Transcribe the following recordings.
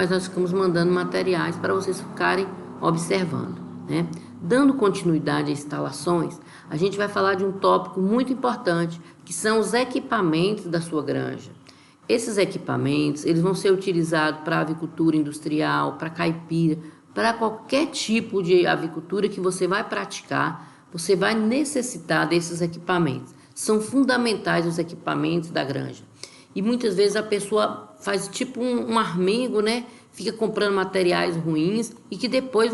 mas nós ficamos mandando materiais para vocês ficarem observando, né? Dando continuidade às instalações, a gente vai falar de um tópico muito importante, que são os equipamentos da sua granja. Esses equipamentos, eles vão ser utilizados para avicultura industrial, para caipira, para qualquer tipo de avicultura que você vai praticar, você vai necessitar desses equipamentos. São fundamentais os equipamentos da granja. E muitas vezes a pessoa faz tipo um armengo, né? Fica comprando materiais ruins e que depois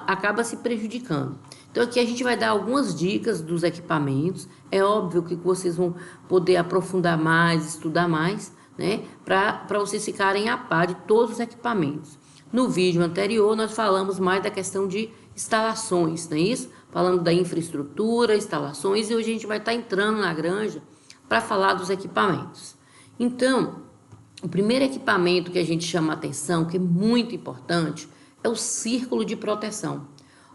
acaba se prejudicando. Então aqui a gente vai dar algumas dicas dos equipamentos. É óbvio que vocês vão poder aprofundar mais, estudar mais, né? Para vocês ficarem a par de todos os equipamentos. No vídeo anterior nós falamos mais da questão de instalações, não é isso? Falando da infraestrutura, instalações, e hoje a gente vai estar entrando na granja para falar dos equipamentos. Então, o primeiro equipamento que a gente chama a atenção, que é muito importante, é o círculo de proteção.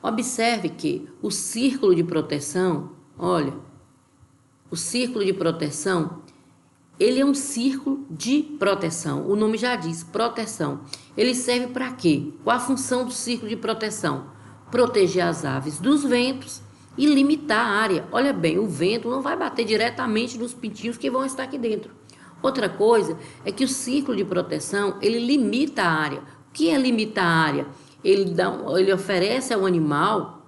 Observe que o círculo de proteção, olha, o círculo de proteção, ele é um círculo de proteção. O nome já diz, proteção. Ele serve para quê? Qual a função do círculo de proteção? Proteger as aves dos ventos e limitar a área. Olha bem, o vento não vai bater diretamente nos pintinhos que vão estar aqui dentro. Outra coisa é que o círculo de proteção, ele limita a área. O que é limitar a área? Ele oferece ao animal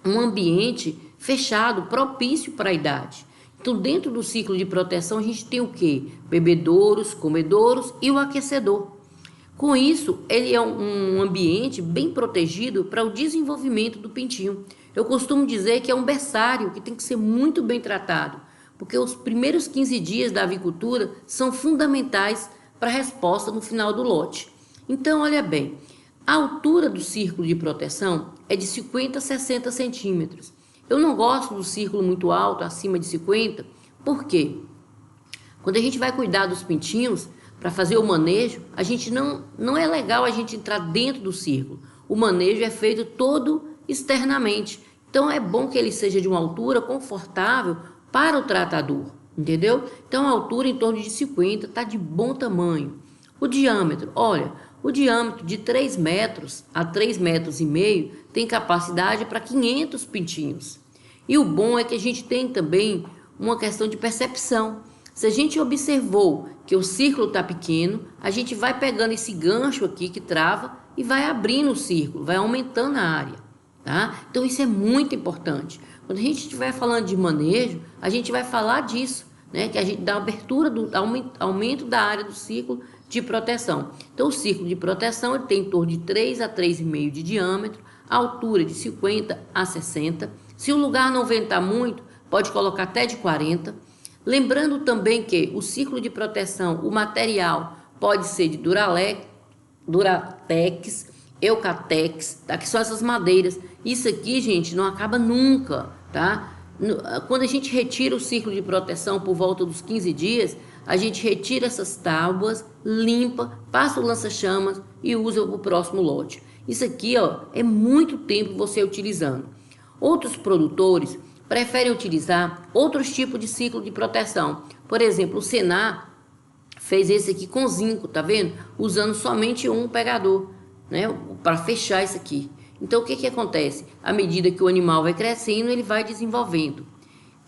um ambiente fechado, propício para a idade. Então, dentro do ciclo de proteção, a gente tem o quê? Bebedouros, comedouros e o aquecedor. Com isso, ele é um ambiente bem protegido para o desenvolvimento do pintinho. Eu costumo dizer que é um berçário que tem que ser muito bem tratado, porque os primeiros 15 dias da avicultura são fundamentais para a resposta no final do lote. Então, olha bem, a altura do círculo de proteção é de 50 a 60 centímetros. Eu não gosto do círculo muito alto, acima de 50, por quê? Quando a gente vai cuidar dos pintinhos, para fazer o manejo, a gente não é legal a gente entrar dentro do círculo. O manejo é feito todo externamente. Então é bom que ele seja de uma altura confortável para o tratador, entendeu? Então a altura em torno de 50 está de bom tamanho. O diâmetro, olha, o diâmetro de 3 metros a 3,5 metros tem capacidade para 500 pintinhos. E o bom é que a gente tem também uma questão de percepção. Se a gente observou que o círculo está pequeno, a gente vai pegando esse gancho aqui que trava e vai abrindo o círculo, vai aumentando a área, tá? Então isso é muito importante. Quando a gente estiver falando de manejo, a gente vai falar disso, né? Que a gente dá abertura do aumento da área do círculo de proteção. Então o círculo de proteção ele tem em torno de 3 a 3,5 de diâmetro, a altura de 50 a 60. Se o lugar não ventar muito, pode colocar até de 40. Lembrando também que o círculo de proteção, o material pode ser de Duratex, Eucatex, tá? Que são essas madeiras. Isso aqui, gente, não acaba nunca, tá? Quando a gente retira o círculo de proteção por volta dos 15 dias, a gente retira essas tábuas, limpa, passa o lança-chamas e usa para o próximo lote. Isso aqui, ó, é muito tempo você utilizando. Outros produtores preferem utilizar outros tipos de ciclo de proteção. Por exemplo, o Senar fez esse aqui com zinco, tá vendo? Usando somente um pegador, né? Para fechar isso aqui. Então, o que acontece? À medida que o animal vai crescendo, ele vai desenvolvendo.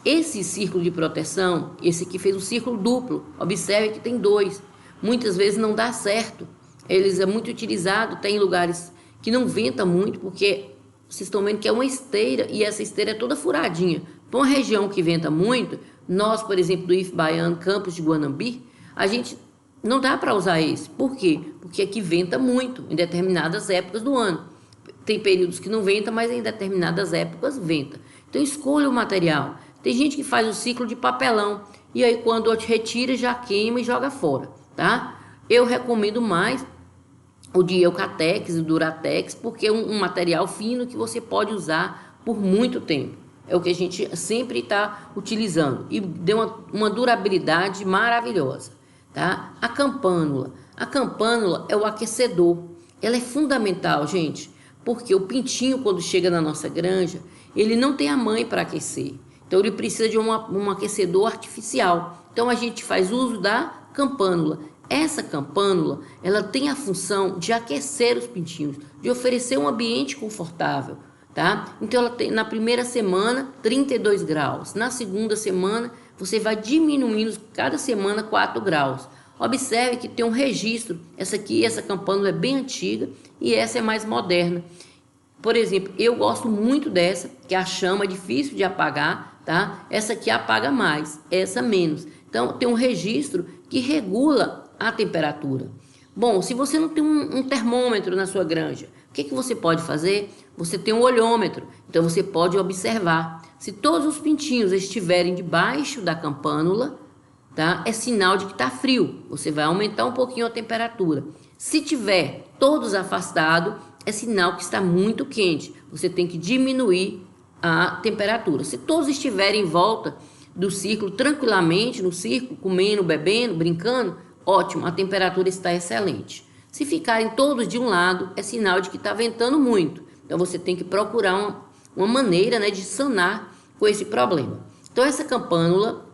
Esse círculo de proteção, esse aqui fez um círculo duplo. Observe que tem 2. Muitas vezes não dá certo. Eles é muito utilizado, tem em lugares que não venta muito, porque vocês estão vendo que é uma esteira e essa esteira é toda furadinha. Para uma região que venta muito, nós, por exemplo, do IF Baiano, Campos de Guanambi, a gente não dá para usar esse. Por quê? Porque aqui venta muito em determinadas épocas do ano. Tem períodos que não venta, mas em determinadas épocas venta. Então escolha o material. Tem gente que faz o ciclo de papelão e aí quando retira já queima e joga fora, tá? Eu recomendo mais o de Eucatex e Duratex, porque é um material fino que você pode usar por muito tempo. É o que a gente sempre está utilizando e deu uma durabilidade maravilhosa, tá? A campânula é o aquecedor. Ela é fundamental, gente, porque o pintinho, quando chega na nossa granja, ele não tem a mãe para aquecer. Então, ele precisa de um aquecedor artificial. Então, a gente faz uso da campânula. Essa campânula, ela tem a função de aquecer os pintinhos, de oferecer um ambiente confortável, tá? Então, ela tem, na primeira semana, 32 graus. Na segunda semana, você vai diminuindo cada semana 4 graus. Observe que tem um registro. Essa campânula é bem antiga e essa é mais moderna. Por exemplo, eu gosto muito dessa, que a chama é difícil de apagar, tá? Essa aqui apaga mais, essa menos. Então, tem um registro que regula a temperatura. Bom, se você não tem um termômetro na sua granja, o que você pode fazer? Você tem um olhômetro, então você pode observar. Se todos os pintinhos estiverem debaixo da campânula, tá? É sinal de que está frio. Você vai aumentar um pouquinho a temperatura. Se tiver todos afastados, é sinal que está muito quente. Você tem que diminuir a temperatura. Se todos estiverem em volta do círculo, tranquilamente no círculo, comendo, bebendo, brincando, ótimo, a temperatura está excelente. Se ficarem todos de um lado, é sinal de que está ventando muito. Então você tem que procurar uma maneira, né, de sanar com esse problema. Então essa campânula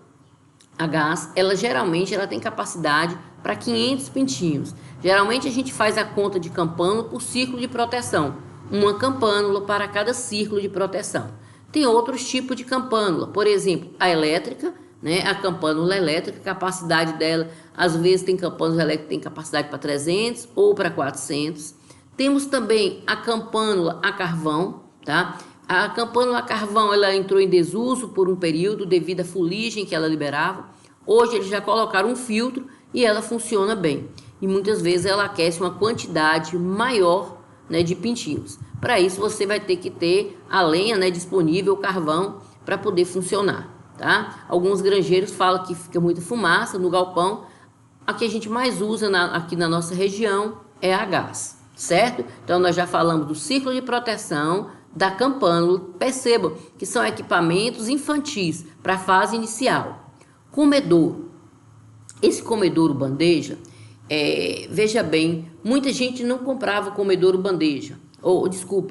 a gás, ela geralmente tem capacidade para 500 pintinhos. Geralmente a gente faz a conta de campânula por círculo de proteção. Uma campânula para cada círculo de proteção. Tem outros tipos de campânula, por exemplo, a elétrica, né? A campânula elétrica, a capacidade dela, às vezes tem campânula elétrica que tem capacidade para 300 ou para 400. Temos também a campânula a carvão, tá? A campânula a carvão, ela entrou em desuso por um período devido à fuligem que ela liberava. Hoje eles já colocaram um filtro e ela funciona bem. E muitas vezes ela aquece uma quantidade maior, né, de pintinhos. Para isso você vai ter que ter a lenha, né, disponível, o carvão, para poder funcionar, tá? Alguns granjeiros falam que fica muita fumaça no galpão. A que a gente mais usa aqui na nossa região é a gás, certo? Então nós já falamos do ciclo de proteção, da campânula. Percebam que são equipamentos infantis para a fase inicial. Comedouro. Esse comedouro bandeja, veja bem, muita gente não comprava comedouro bandeja,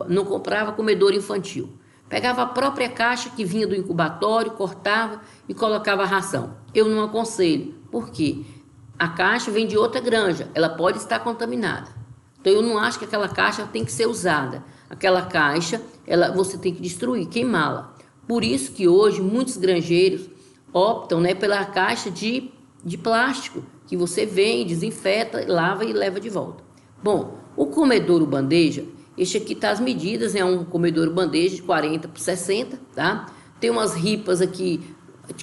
não comprava comedouro infantil. Pegava a própria caixa que vinha do incubatório, cortava e colocava a ração. Eu não aconselho, porque a caixa vem de outra granja, ela pode estar contaminada. Então eu não acho que aquela caixa tem que ser usada. Aquela caixa, você tem que destruir, queimá-la. Por isso que hoje muitos granjeiros optam, né, pela caixa de plástico, que você vem, desinfeta, lava e leva de volta. Bom, o comedouro bandeja, este aqui tá as medidas, é um comedouro bandeja de 40 por 60, tá? Tem umas ripas aqui,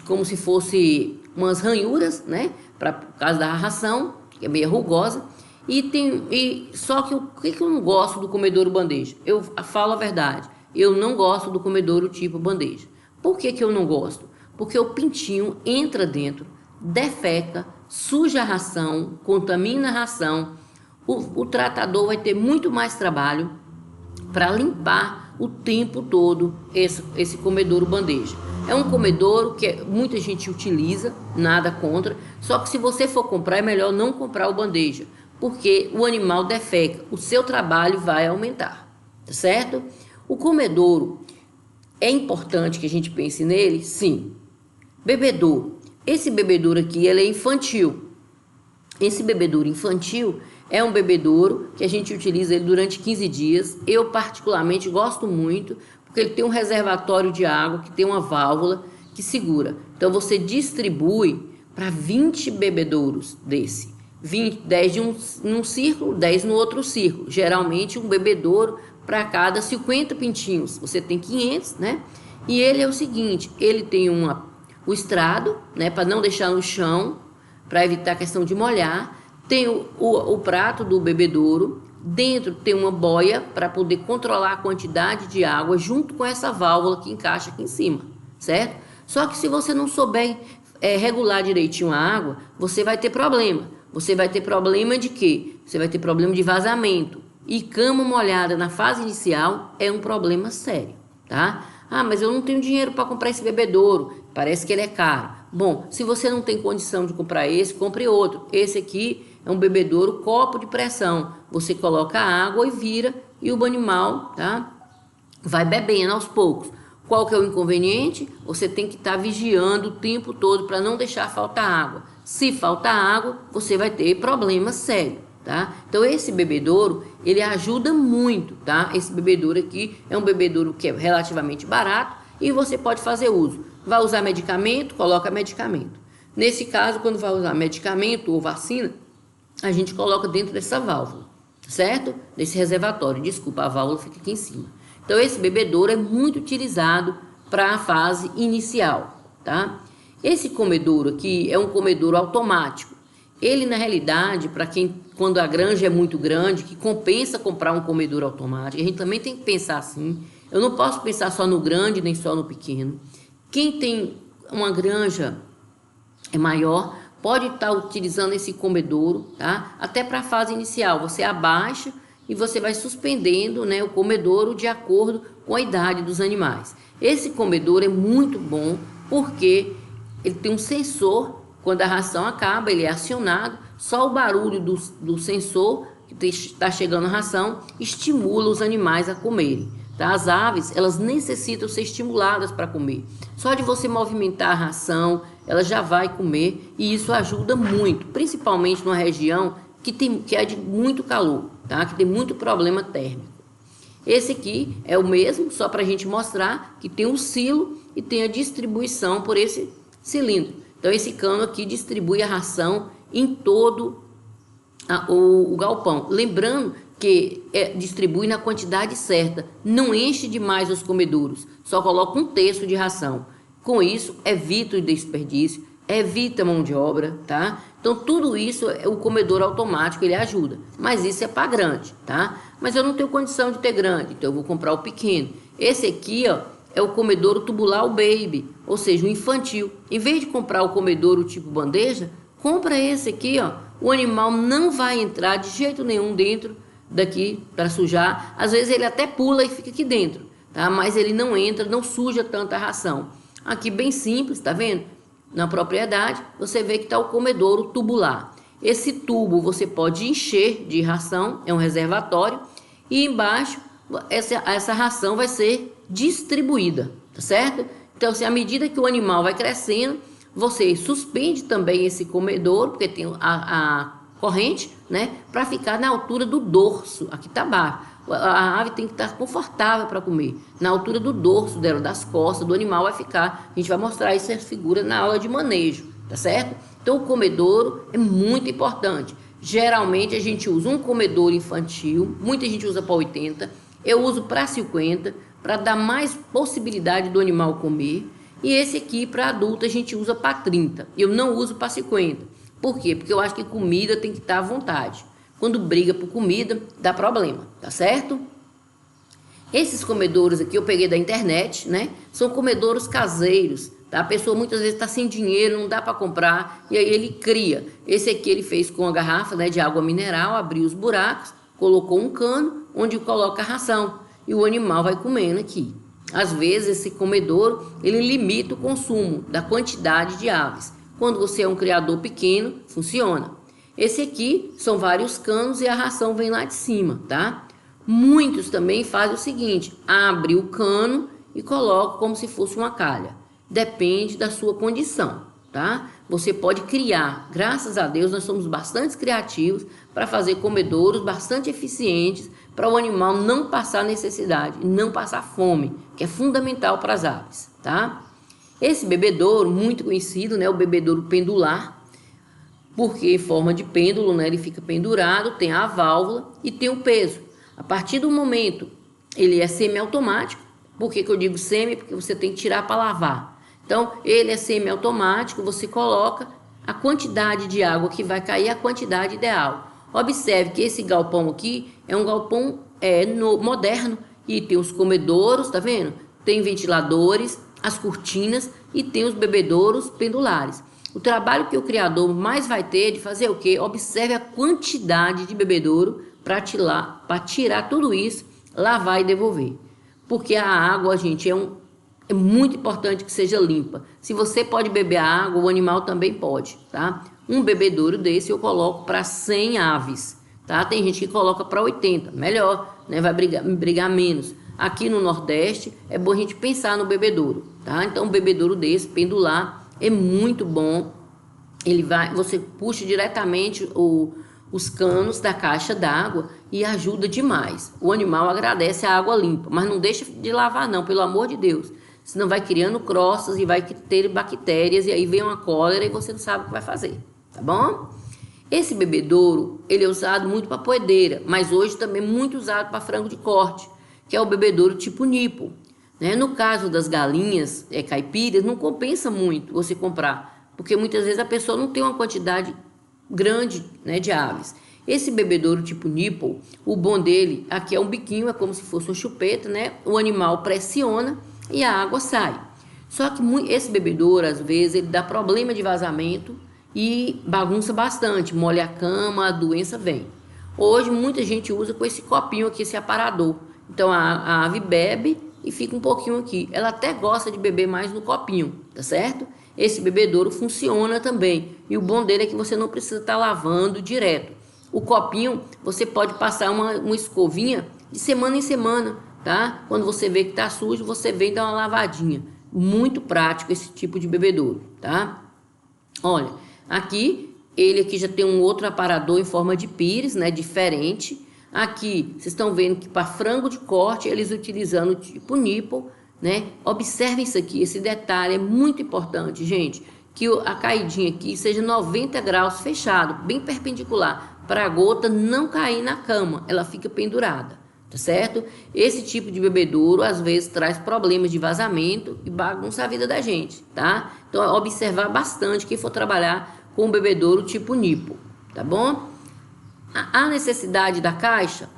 como se fosse umas ranhuras, né, por causa da ração, que é meio rugosa. Só que o que eu não gosto do comedouro bandeja? Eu falo a verdade, eu não gosto do comedouro tipo bandeja. Por que eu não gosto? Porque o pintinho entra dentro, defeca, suja a ração, contamina a ração. O tratador vai ter muito mais trabalho para limpar o tempo todo esse comedouro bandeja. É um comedouro que muita gente utiliza, nada contra, só que se você for comprar, é melhor não comprar o bandeja, porque o animal defeca, o seu trabalho vai aumentar, tá certo? O comedouro, é importante que a gente pense nele? Sim. Bebedouro. Esse bebedouro aqui, ele é infantil. Esse bebedouro infantil é um bebedouro que a gente utiliza ele durante 15 dias. Eu particularmente gosto muito, porque ele tem um reservatório de água, que tem uma válvula que segura. Então você distribui para 20 bebedouros desse. 10 num círculo, 10 no outro círculo. Geralmente um bebedouro para cada 50 pintinhos. Você tem 500, né? E ele é o seguinte, ele tem o estrado, né, para não deixar no chão, para evitar a questão de molhar. Tem o prato do bebedouro. Dentro tem uma boia para poder controlar a quantidade de água junto com essa válvula que encaixa aqui em cima, certo? Só que se você não souber regular direitinho a água, você vai ter problema. Você vai ter problema de quê? Você vai ter problema de vazamento. E cama molhada na fase inicial é um problema sério, tá? Ah, mas eu não tenho dinheiro para comprar esse bebedouro. Parece que ele é caro. Bom, se você não tem condição de comprar esse, compre outro. Esse aqui é um bebedouro copo de pressão. Você coloca a água e vira e o animal, tá, vai bebendo aos poucos. Qual que é o inconveniente? Você tem que estar vigiando o tempo todo para não deixar faltar água. Se faltar água, você vai ter problema sério, tá? Então esse bebedouro, ele ajuda muito, tá? Esse bebedouro aqui é um bebedouro que é relativamente barato e você pode fazer uso. Vai usar medicamento? Coloca medicamento. Nesse caso, quando vai usar medicamento ou vacina, a gente coloca dentro dessa válvula, certo? Desse reservatório. Desculpa, a válvula fica aqui em cima. Então, esse bebedouro é muito utilizado para a fase inicial, tá? Esse comedouro aqui é um comedouro automático. Ele, na realidade, para quem, quando a granja é muito grande, que compensa comprar um comedouro automático, a gente também tem que pensar assim. Eu não posso pensar só no grande, nem só no pequeno. Quem tem uma granja maior, pode estar utilizando esse comedouro, tá? Até para a fase inicial, você abaixa e você vai suspendendo, né, o comedouro de acordo com a idade dos animais. Esse comedouro é muito bom porque ele tem um sensor, quando a ração acaba, ele é acionado, só o barulho do sensor que está chegando a ração estimula os animais a comerem. Tá? As aves, elas necessitam ser estimuladas para comer. Só de você movimentar a ração, ela já vai comer e isso ajuda muito, principalmente numa região que é de muito calor, tá? Que tem muito problema térmico. Esse aqui é o mesmo, só para a gente mostrar que tem um silo e tem a distribuição por esse cilindro. Então esse cano aqui distribui a ração em todo o galpão. Lembrando que distribui na quantidade certa, não enche demais os comedouros, só coloca 1/3 de ração. Com isso, evita o desperdício, evita mão de obra, tá? Então, tudo isso, o comedor automático, ele ajuda. Mas isso é para grande, tá? Mas eu não tenho condição de ter grande, então eu vou comprar o pequeno. Esse aqui, ó, é o comedouro tubular baby, ou seja, o infantil. Em vez de comprar o comedouro tipo bandeja, compra esse aqui, ó. O animal não vai entrar de jeito nenhum dentro daqui para sujar. Às vezes ele até pula e fica aqui dentro, tá? Mas ele não entra, não suja tanta ração. Aqui bem simples, tá vendo? Na propriedade, você vê que está o comedouro tubular. Esse tubo você pode encher de ração, é um reservatório, e embaixo essa ração vai ser distribuída, tá certo? Então, à medida que o animal vai crescendo, você suspende também esse comedouro, porque tem a corrente, né, para ficar na altura do dorso, aqui tá baixo. A ave tem que estar confortável para comer, na altura do dorso dela, das costas do animal vai ficar. A gente vai mostrar essa figura na aula de manejo, tá certo? Então o comedouro é muito importante. Geralmente a gente usa um comedouro infantil, muita gente usa para 80, eu uso para 50, para dar mais possibilidade do animal comer. E esse aqui para adulto a gente usa para 30, eu não uso para 50. Por quê? Porque eu acho que comida tem que estar à vontade. Quando briga por comida, dá problema, tá certo? Esses comedouros aqui eu peguei da internet, né? São comedouros caseiros, tá? A pessoa muitas vezes está sem dinheiro, não dá para comprar, e aí ele cria. Esse aqui ele fez com a garrafa, né, de água mineral, abriu os buracos, colocou um cano onde coloca a ração e o animal vai comendo aqui. Às vezes esse comedouro, ele limita o consumo da quantidade de aves. Quando você é um criador pequeno, funciona. Esse aqui são vários canos e a ração vem lá de cima, tá? Muitos também fazem o seguinte, abre o cano e coloca como se fosse uma calha. Depende da sua condição, tá? Você pode criar, graças a Deus nós somos bastante criativos para fazer comedouros bastante eficientes para o animal não passar necessidade, não passar fome, que é fundamental para as aves, tá? Esse bebedouro, muito conhecido, né, o bebedouro pendular, porque em forma de pêndulo, né, ele fica pendurado, tem a válvula e tem o peso. A partir do momento, ele é semiautomático. Por que eu digo semi? Porque você tem que tirar para lavar. Então, ele é semiautomático, você coloca a quantidade de água que vai cair, a quantidade ideal. Observe que esse galpão aqui é um galpão moderno e tem os comedouros, tá vendo? Tem ventiladores, as cortinas e tem os bebedouros pendulares. O trabalho que o criador mais vai ter é de fazer o quê? Observe a quantidade de bebedouro para tirar tudo isso, lavar e devolver. Porque a água, gente, é muito importante que seja limpa. Se você pode beber a água, o animal também pode, tá? Um bebedouro desse eu coloco para 100 aves, tá? Tem gente que coloca para 80, melhor, né? Vai brigar menos. aqui no Nordeste, é bom a gente pensar no bebedouro, tá? Então, um bebedouro desse, pendular, é muito bom. Você puxa diretamente os canos da caixa d'água e ajuda demais. O animal agradece a água limpa, mas não deixa de lavar não, pelo amor de Deus. Senão vai criando crostas e vai ter bactérias e aí vem uma cólera e você não sabe o que vai fazer, tá bom? Esse bebedouro, ele é usado muito para poedeira, mas hoje também é muito usado para frango de corte, que é o bebedouro tipo nipple, né? No caso das galinhas caipiras, não compensa muito você comprar, porque muitas vezes a pessoa não tem uma quantidade grande, né, de aves. Esse bebedouro tipo nipple, o bom dele aqui é um biquinho, é como se fosse uma chupeta, né? O animal pressiona e a água sai. Só que esse bebedouro, às vezes, ele dá problema de vazamento e bagunça bastante, molha a cama, a doença vem. Hoje muita gente usa com esse copinho aqui, esse aparador. Então a ave bebe e fica um pouquinho aqui. Ela até gosta de beber mais no copinho, tá certo? Esse bebedouro funciona também. E o bom dele é que você não precisa estar lavando direto. O copinho, você pode passar uma escovinha de semana em semana, tá? Quando você vê que tá sujo, você vem dar uma lavadinha. Muito prático esse tipo de bebedouro, tá? Olha, ele aqui já tem um outro aparador em forma de pires, né? Diferente. Aqui, vocês estão vendo que para frango de corte, eles utilizando tipo nipple, né? Observem isso aqui, esse detalhe é muito importante, gente, que a caidinha aqui seja 90 graus fechado, bem perpendicular, para a gota não cair na cama, ela fica pendurada, tá certo? Esse tipo de bebedouro às vezes traz problemas de vazamento e bagunça a vida da gente, tá? Então observar bastante quem for trabalhar com bebedouro tipo nipple, tá bom? A necessidade da caixa?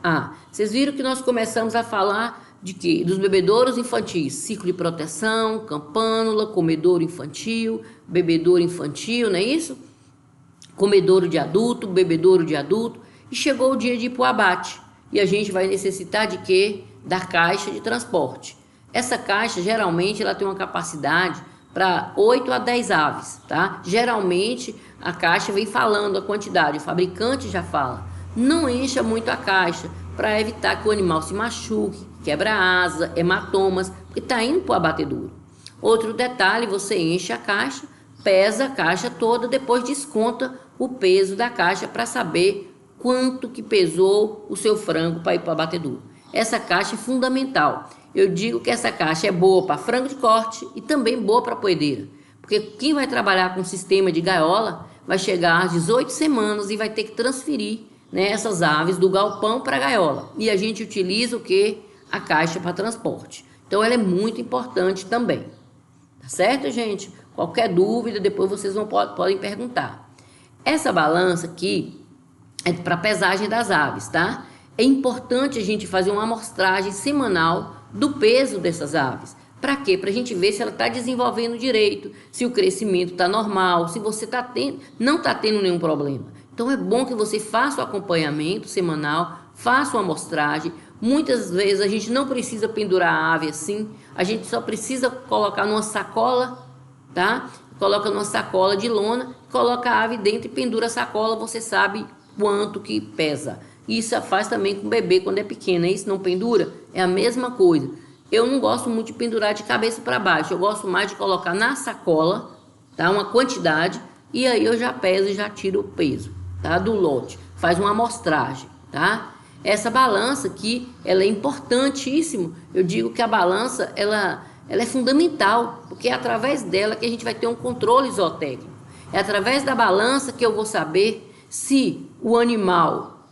Vocês viram que nós começamos a falar de quê? Dos bebedouros infantis, ciclo de proteção, campânula, comedouro infantil, bebedouro infantil, não é isso? Comedouro de adulto, bebedouro de adulto. E chegou o dia de ir para o abate. E a gente vai necessitar de quê? Da caixa de transporte. Essa caixa, geralmente, ela tem uma capacidade para 8 a 10 aves, tá? Geralmente, a caixa vem falando a quantidade, o fabricante já fala. Não encha muito a caixa, para evitar que o animal se machuque, quebra a asa, hematomas, porque está indo para o abatedouro. Outro detalhe, você enche a caixa, pesa a caixa toda, depois desconta o peso da caixa para saber quanto que pesou o seu frango para ir para o abatedouro. Essa caixa é fundamental. Eu digo que essa caixa é boa para frango de corte e também boa para poedeira, porque quem vai trabalhar com sistema de gaiola vai chegar às 18 semanas e vai ter que transferir, né, essas aves do galpão para a gaiola. E a gente utiliza o que? A caixa para transporte. Então ela é muito importante também. Tá certo, gente? Qualquer dúvida, depois vocês podem perguntar. Essa balança aqui é para pesagem das aves, tá? É importante a gente fazer uma amostragem semanal do peso dessas aves. Para quê? Para a gente ver se ela está desenvolvendo direito, se o crescimento está normal, se você não está tendo nenhum problema. Então é bom que você faça o acompanhamento semanal, faça uma amostragem. Muitas vezes a gente não precisa pendurar a ave assim, a gente só precisa colocar numa sacola, tá? Coloca numa sacola de lona, coloca a ave dentro e pendura a sacola, você sabe quanto que pesa. Isso faz também com o bebê quando é pequeno, isso não pendura? É a mesma coisa. Eu não gosto muito de pendurar de cabeça para baixo, eu gosto mais de colocar na sacola, tá? Uma quantidade, e aí eu já peso e já tiro o peso, tá? Do lote, faz uma amostragem, tá? Essa balança aqui, ela é importantíssima. Eu digo que a balança, ela é fundamental, porque é através dela que a gente vai ter um controle zootécnico. É através da balança que eu vou saber se o animal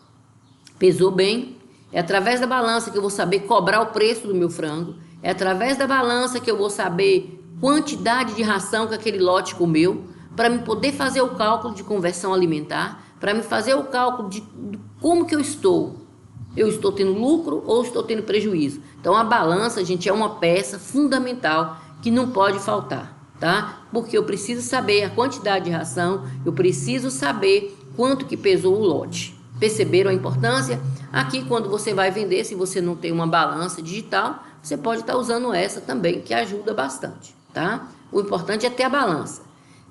pesou bem. É através da balança que eu vou saber cobrar o preço do meu frango. É através da balança que eu vou saber quantidade de ração que aquele lote comeu, para me poder fazer o cálculo de conversão alimentar, para me fazer o cálculo de como que eu estou. Eu estou tendo lucro ou estou tendo prejuízo? Então a balança, gente, é uma peça fundamental que não pode faltar, tá? Porque eu preciso saber a quantidade de ração, eu preciso saber quanto que pesou o lote. Perceberam a importância? Aqui, quando você vai vender, se você não tem uma balança digital, você pode estar usando essa também, que ajuda bastante, tá? O importante é ter a balança.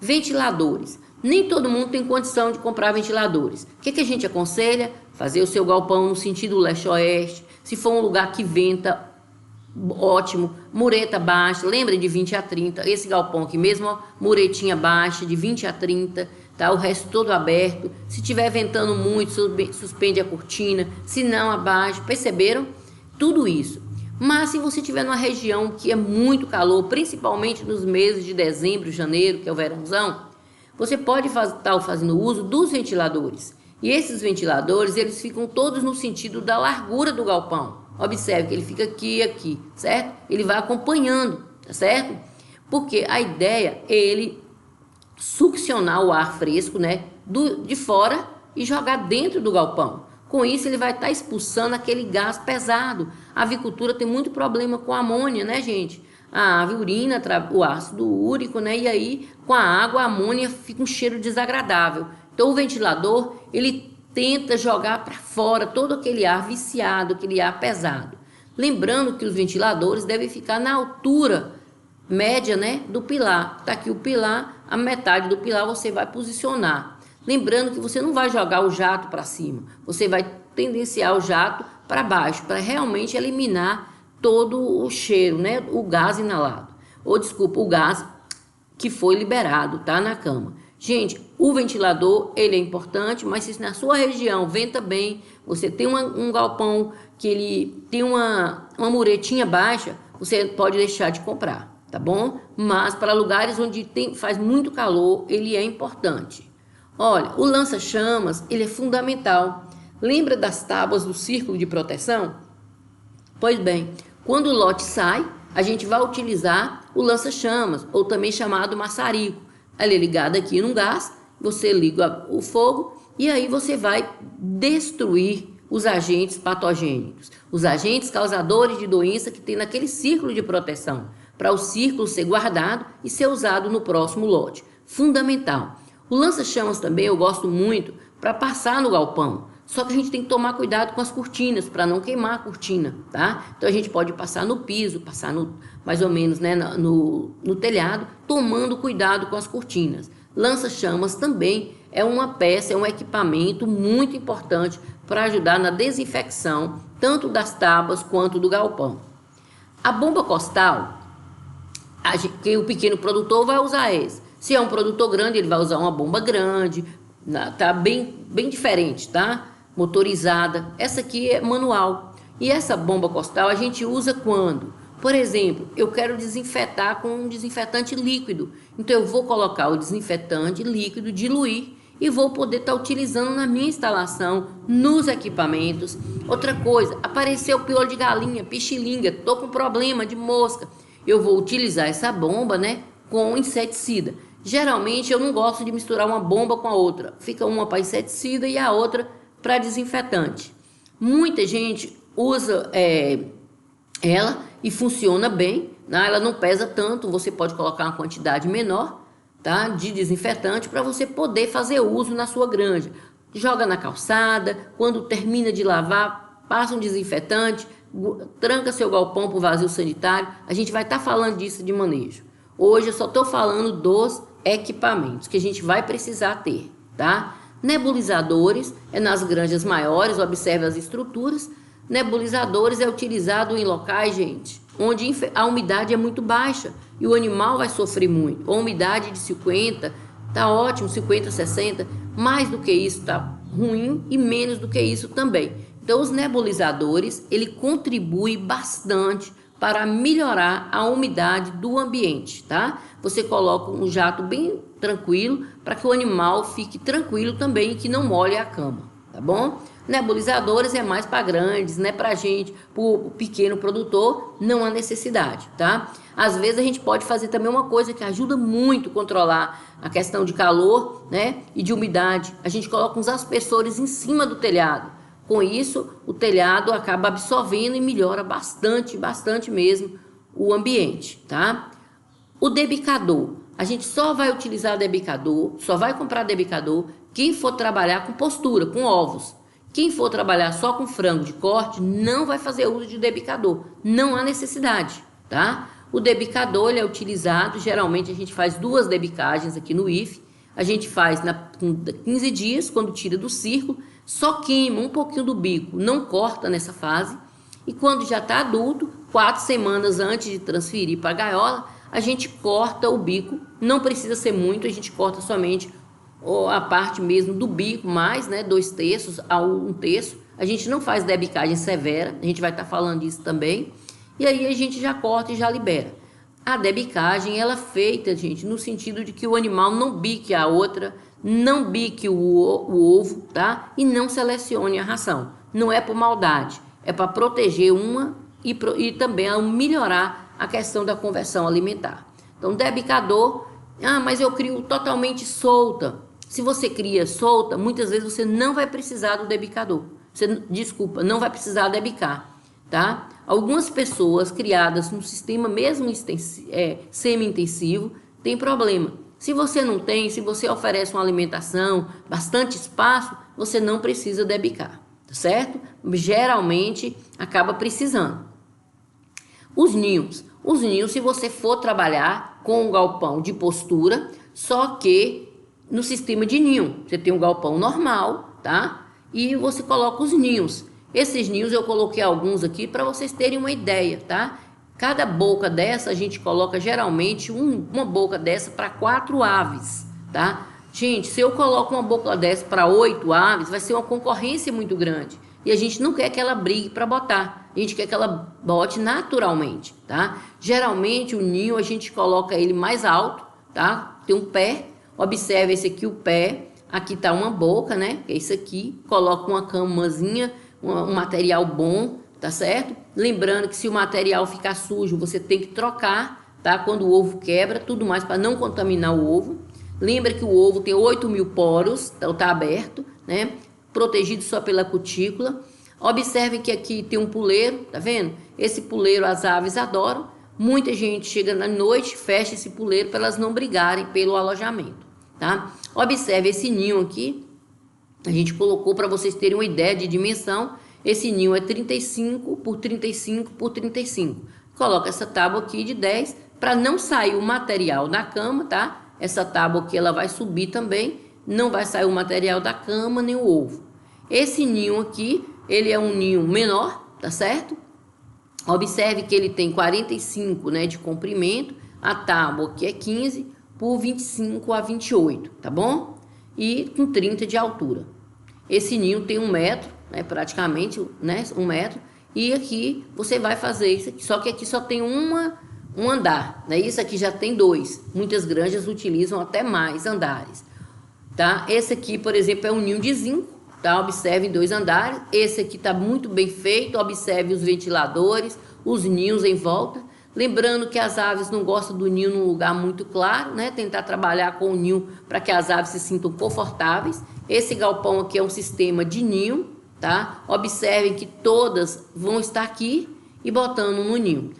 Ventiladores. Nem todo mundo tem condição de comprar ventiladores. O que a gente aconselha? Fazer o seu galpão no sentido leste-oeste. Se for um lugar que venta ótimo. Mureta baixa, lembra de 20 a 30. Esse galpão aqui mesmo, ó, muretinha baixa de 20 a 30, tá? O resto todo aberto. Se tiver ventando muito, suspende a cortina. Se não, abaixa. Perceberam? Tudo isso. Mas se você estiver numa região que é muito calor, principalmente nos meses de dezembro, janeiro, que é o verãozão, você pode estar fazendo uso dos ventiladores. E esses ventiladores, eles ficam todos no sentido da largura do galpão. Observe que ele fica aqui e aqui, certo? Ele vai acompanhando, tá certo? Porque a ideia é ele succionar o ar fresco, né, de fora e jogar dentro do galpão. Com isso, ele vai estar expulsando aquele gás pesado. A avicultura tem muito problema com a amônia, né, gente? A ave urina o ácido úrico, né? E aí, com a água, a amônia fica um cheiro desagradável. Então, o ventilador, ele tenta jogar para fora todo aquele ar viciado, aquele ar pesado. Lembrando que os ventiladores devem ficar na altura média, né, do pilar. Tá aqui o pilar, a metade do pilar você vai posicionar. Lembrando que você não vai jogar o jato para cima, você vai tendenciar o jato para baixo, para realmente eliminar todo o cheiro, né? O gás inalado. Ou desculpa, o gás que foi liberado, tá? Na cama. Gente, o ventilador, ele é importante, mas se na sua região venta bem, você tem um galpão que ele tem uma muretinha baixa, você pode deixar de comprar, tá bom? Mas para lugares onde faz muito calor, ele é importante. Olha, o lança-chamas, ele é fundamental. Lembra das tábuas do círculo de proteção? Pois bem, quando o lote sai, a gente vai utilizar o lança-chamas, ou também chamado maçarico. Ele é ligado aqui num gás, você liga o fogo e aí você vai destruir os agentes patogênicos, os agentes causadores de doença que tem naquele círculo de proteção, para o círculo ser guardado e ser usado no próximo lote. Fundamental. O lança-chamas também eu gosto muito para passar no galpão. Só que a gente tem que tomar cuidado com as cortinas, para não queimar a cortina, tá? Então a gente pode passar no piso, passar mais ou menos, né, no telhado, tomando cuidado com as cortinas. Lança-chamas também é uma peça, é um equipamento muito importante para ajudar na desinfecção, tanto das tábuas quanto do galpão. A bomba costal, que o pequeno produtor vai usar esse. Se é um produtor grande, ele vai usar uma bomba grande, tá bem diferente, tá? Motorizada. Essa aqui é manual. E essa bomba costal a gente usa quando? Por exemplo, eu quero desinfetar com um desinfetante líquido. Então eu vou colocar o desinfetante líquido, diluir e vou poder estar utilizando na minha instalação, nos equipamentos. Outra coisa, apareceu piolho de galinha, pichilinga, tô com problema de mosca. Eu vou utilizar essa bomba, né, com inseticida. Geralmente eu não gosto de misturar uma bomba com a outra. Fica uma para inseticida e a outra para desinfetante. Muita gente usa ela e funciona bem, né? Ela não pesa tanto, você pode colocar uma quantidade menor, tá, de desinfetante para você poder fazer uso na sua granja. Joga na calçada, quando termina de lavar, passa um desinfetante, tranca seu galpão para o vazio sanitário. A gente vai estar falando disso de manejo. Hoje eu só estou falando dos equipamentos que a gente vai precisar ter, tá? Nebulizadores é nas granjas maiores, observe as estruturas. Nebulizadores é utilizado em locais, gente, onde a umidade é muito baixa e o animal vai sofrer muito. A umidade de 50 tá ótimo, 50, 60, mais do que isso tá ruim e menos do que isso também. Então os nebulizadores, ele contribui bastante para melhorar a umidade do ambiente, tá? Você coloca um jato bem tranquilo para que o animal fique tranquilo também e que não molhe a cama, tá bom? Nebulizadores é mais para grandes, né? Para gente, para o pequeno produtor, não há necessidade, tá? Às vezes a gente pode fazer também uma coisa que ajuda muito a controlar a questão de calor, né? E de umidade. A gente coloca uns aspersores em cima do telhado. Com isso, o telhado acaba absorvendo e melhora bastante mesmo o ambiente, tá? O debicador. A gente só vai utilizar debicador, só vai comprar debicador quem for trabalhar com postura, com ovos. Quem for trabalhar só com frango de corte, não vai fazer uso de debicador. Não há necessidade, tá? O debicador ele é utilizado, geralmente a gente faz 2 debicagens aqui no IF. A gente faz com 15 dias, quando tira do círculo, só queima um pouquinho do bico, não corta nessa fase. E quando já está adulto, 4 semanas antes de transferir para a gaiola, a gente corta o bico, não precisa ser muito, a gente corta somente a parte mesmo do bico, mais, né, 2/3 a 1/3. A gente não faz debicagem severa, a gente vai estar falando disso também. E aí a gente já corta e já libera. A debicagem, ela é feita, gente, no sentido de que o animal não bique a outra, não bique o ovo, tá? E não selecione a ração. Não é por maldade, é para proteger uma e também melhorar a questão da conversão alimentar. Então, debicador, mas eu crio totalmente solta. Se você cria solta, muitas vezes você não vai precisar do debicador. Não vai precisar debicar, tá? Algumas pessoas criadas no sistema mesmo semi-intensivo têm problema. Se você não tem, se você oferece uma alimentação, bastante espaço, você não precisa debicar, tá certo? Geralmente acaba precisando. Os ninhos, se você for trabalhar com um galpão de postura, só que no sistema de ninho, você tem um galpão normal, tá? E você coloca os ninhos. Esses ninhos eu coloquei alguns aqui para vocês terem uma ideia, tá? Cada boca dessa a gente coloca geralmente uma boca dessa para 4 aves, tá? Gente, se eu coloco uma boca dessa para 8 aves, vai ser uma concorrência muito grande. E a gente não quer que ela brigue para botar. A gente quer que ela bote naturalmente, tá? Geralmente o ninho a gente coloca ele mais alto, tá? Tem um pé. Observe esse aqui, o pé. Aqui tá uma boca, né? Que é isso aqui. Coloca uma camazinha, um material bom, tá certo? Lembrando que se o material ficar sujo, você tem que trocar, tá? Quando o ovo quebra, tudo mais para não contaminar o ovo. Lembra que o ovo tem 8.000 poros, então tá aberto, né? Protegido só pela cutícula. Observe que aqui tem um puleiro, tá vendo? Esse puleiro as aves adoram. Muita gente chega na noite, fecha esse puleiro para elas não brigarem pelo alojamento, tá? Observe esse ninho aqui. A gente colocou para vocês terem uma ideia de dimensão. Esse ninho é 35 por 35 por 35. Coloca essa tábua aqui de 10 para não sair o material da cama, tá? Essa tábua aqui ela vai subir também. Não vai sair o material da cama nem o ovo. Esse ninho aqui, ele é um ninho menor, tá certo? Observe que ele tem 45, né, de comprimento. A tábua aqui é 15 por 25 a 28, tá bom? E com 30 de altura. Esse ninho tem 1 metro, né, praticamente, né, 1 metro. E aqui você vai fazer isso aqui, só que aqui só tem um andar, né? Isso aqui já tem 2. Muitas granjas utilizam até mais andares, tá? Esse aqui, por exemplo, é um ninho de zinco, tá? Observe 2 andares. Esse aqui tá muito bem feito. Observe os ventiladores, os ninhos em volta. Lembrando que as aves não gostam do ninho num lugar muito claro, né? Tentar trabalhar com o ninho para que as aves se sintam confortáveis. Esse galpão aqui é um sistema de ninho, tá? Observem que todas vão estar aqui e botando no ninho.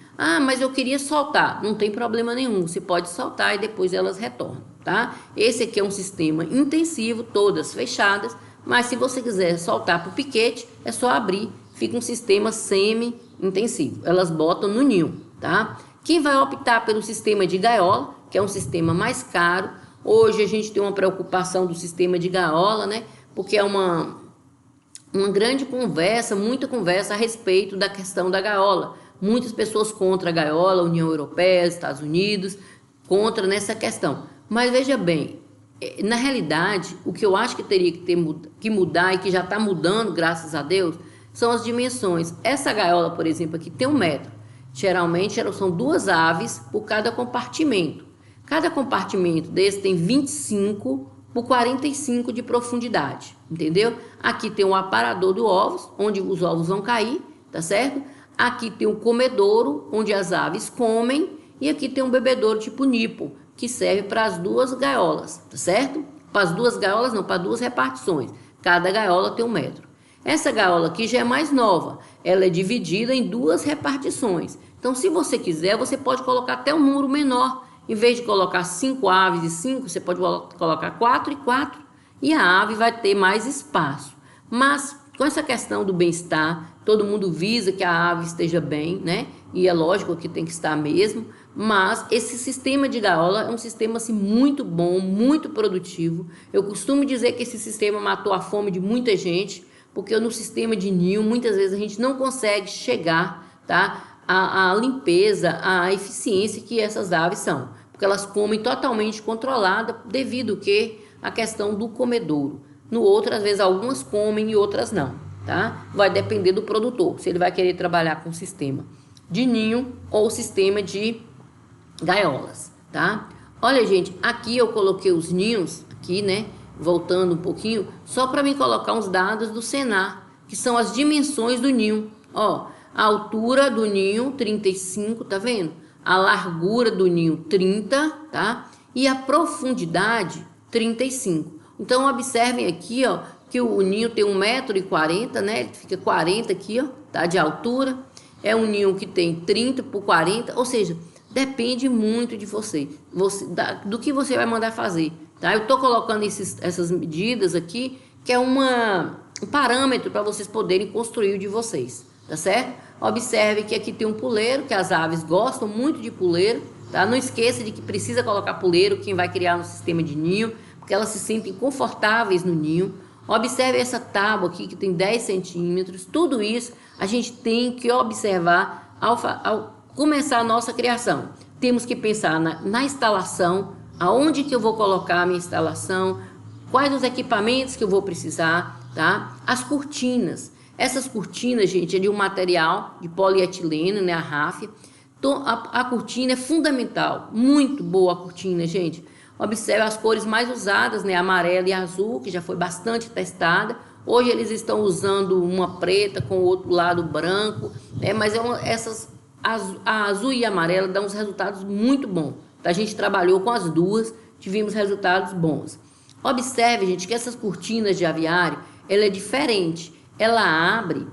Mas eu queria soltar. Não tem problema nenhum. Você pode soltar e depois elas retornam, tá? Esse aqui é um sistema intensivo, todas fechadas. Mas se você quiser soltar para o piquete, é só abrir. Fica um sistema semi-intensivo. Elas botam no ninho, tá? Quem vai optar pelo sistema de gaiola, que é um sistema mais caro. Hoje a gente tem uma preocupação do sistema de gaiola, né? Porque é uma grande conversa, muita conversa a respeito da questão da gaiola. Muitas pessoas contra a gaiola, União Europeia, Estados Unidos, contra nessa questão. Mas veja bem, na realidade, o que eu acho que teria que mudar e que já está mudando, graças a Deus, são as dimensões. Essa gaiola, por exemplo, aqui tem 1 metro. Geralmente são 2 aves por cada compartimento. Cada compartimento desse tem 25 por 45 de profundidade, entendeu? Aqui tem um aparador de ovos, onde os ovos vão cair, tá certo? Aqui tem um comedouro, onde as aves comem, e aqui tem um bebedouro tipo nipo, que serve para as 2 gaiolas, tá certo? Para as 2 gaiolas não, para 2 repartições. Cada gaiola tem 1 metro. Essa gaiola aqui já é mais nova, ela é dividida em 2 repartições. Então, se você quiser, você pode colocar até um número menor. Em vez de colocar 5 aves e 5, você pode colocar 4 e 4, e a ave vai ter mais espaço. Mas, com essa questão do bem-estar, todo mundo visa que a ave esteja bem, né? E é lógico que tem que estar mesmo, mas esse sistema de gaiola é um sistema assim, muito bom, muito produtivo. Eu costumo dizer que esse sistema matou a fome de muita gente, porque no sistema de ninho, muitas vezes a gente não consegue chegar, tá, a limpeza, a eficiência que essas aves são, porque elas comem totalmente controlada devido que a questão do comedouro. No outro, às vezes, algumas comem e outras não, tá? Vai depender do produtor, se ele vai querer trabalhar com sistema de ninho ou sistema de gaiolas, tá? Olha, gente, aqui eu coloquei os ninhos, aqui, né? Voltando um pouquinho, só para me colocar uns dados do Senar, que são as dimensões do ninho. Ó, a altura do ninho, 35, tá vendo? A largura do ninho, 30, tá? E a profundidade, 35. Então, observem aqui, ó, que o ninho tem 1,40 m, né? Ele fica 40 aqui, ó, tá? De altura. É um ninho que tem 30 por 40, ou seja, depende muito de você do que você vai mandar fazer, tá? Eu tô colocando essas medidas aqui, que é um parâmetro para vocês poderem construir o de vocês, tá certo? Observe que aqui tem um puleiro, que as aves gostam muito de puleiro, tá? Não esqueça de que precisa colocar puleiro quem vai criar no sistema de ninho, porque elas se sentem confortáveis no ninho. Observe essa tábua aqui que tem 10 centímetros. Tudo isso a gente tem que observar ao começar a nossa criação. Temos que pensar na instalação, aonde que eu vou colocar a minha instalação, quais os equipamentos que eu vou precisar, tá? As cortinas. Essas cortinas, gente, é de um material de polietileno, né? A ráfia. Então, a cortina é fundamental. Muito boa a cortina, gente. Observe as cores mais usadas, né? Amarela e azul, que já foi bastante testada. Hoje eles estão usando uma preta com o outro lado branco, né? Mas a azul e a amarela dão uns resultados muito bons. A gente trabalhou com as duas, tivemos resultados bons. Observe, gente, que essas cortinas de aviário, ela é diferente. Ela abre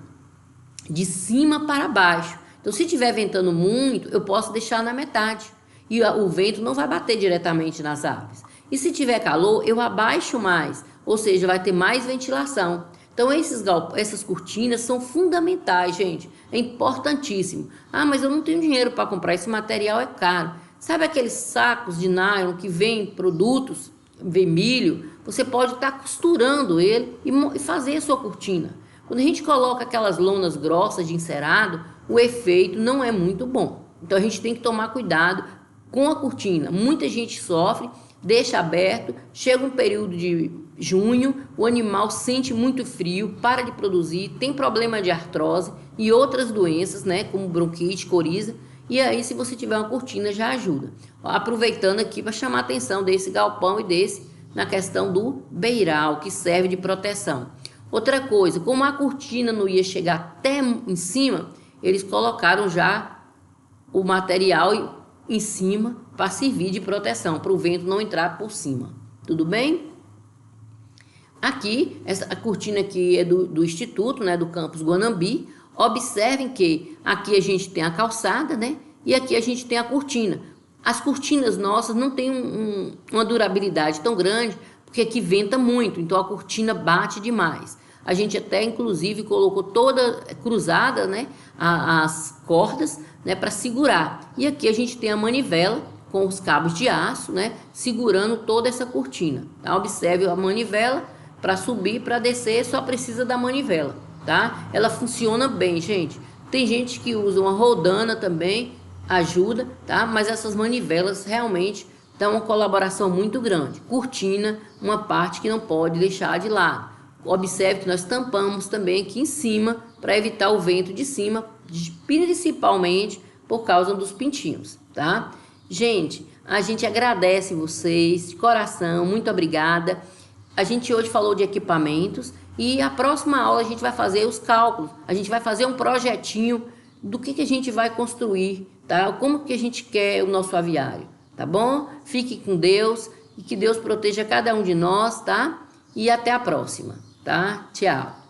de cima para baixo. Então, se estiver ventando muito, eu posso deixar na metade. E o vento não vai bater diretamente nas aves. E se tiver calor, eu abaixo mais. Ou seja, vai ter mais ventilação. Então, essas cortinas são fundamentais, gente. É importantíssimo. Ah, mas eu não tenho dinheiro para comprar. Esse material é caro. Sabe aqueles sacos de nylon que vem produtos, vem milho? Você pode estar costurando ele e fazer a sua cortina. Quando a gente coloca aquelas lonas grossas de encerado, o efeito não é muito bom. Então, a gente tem que tomar cuidado com a cortina. Muita gente sofre, deixa aberto, chega um período de junho, o animal sente muito frio, para de produzir, tem problema de artrose e outras doenças, né, como bronquite, coriza. E aí, se você tiver uma cortina, já ajuda. Aproveitando aqui para chamar a atenção desse galpão e desse na questão do beiral, que serve de proteção. Outra coisa, como a cortina não ia chegar até em cima, eles colocaram já o material em cima para servir de proteção, para o vento não entrar por cima. Tudo bem? Aqui, a cortina aqui é do Instituto, né, do campus Guanambi. Observem que aqui a gente tem a calçada, né, e aqui a gente tem a cortina. As cortinas nossas não têm uma durabilidade tão grande, porque aqui venta muito, então a cortina bate demais. A gente até, inclusive, colocou toda cruzada, né, as cordas, né, para segurar. E aqui a gente tem a manivela com os cabos de aço, né, segurando toda essa cortina. Tá? Observe a manivela, para subir, para descer, só precisa da manivela, tá? Ela funciona bem, gente. Tem gente que usa uma rodana também, ajuda, tá? Mas essas manivelas realmente dão uma colaboração muito grande. Cortina, uma parte que não pode deixar de lado. Observe que nós tampamos também aqui em cima para evitar o vento de cima, principalmente por causa dos pintinhos, tá? Gente, a gente agradece vocês de coração, muito obrigada. A gente hoje falou de equipamentos e a próxima aula a gente vai fazer os cálculos. A gente vai fazer um projetinho do que a gente vai construir, tá? Como que a gente quer o nosso aviário, tá bom? Fique com Deus e que Deus proteja cada um de nós, tá? E até a próxima, tá? Tchau.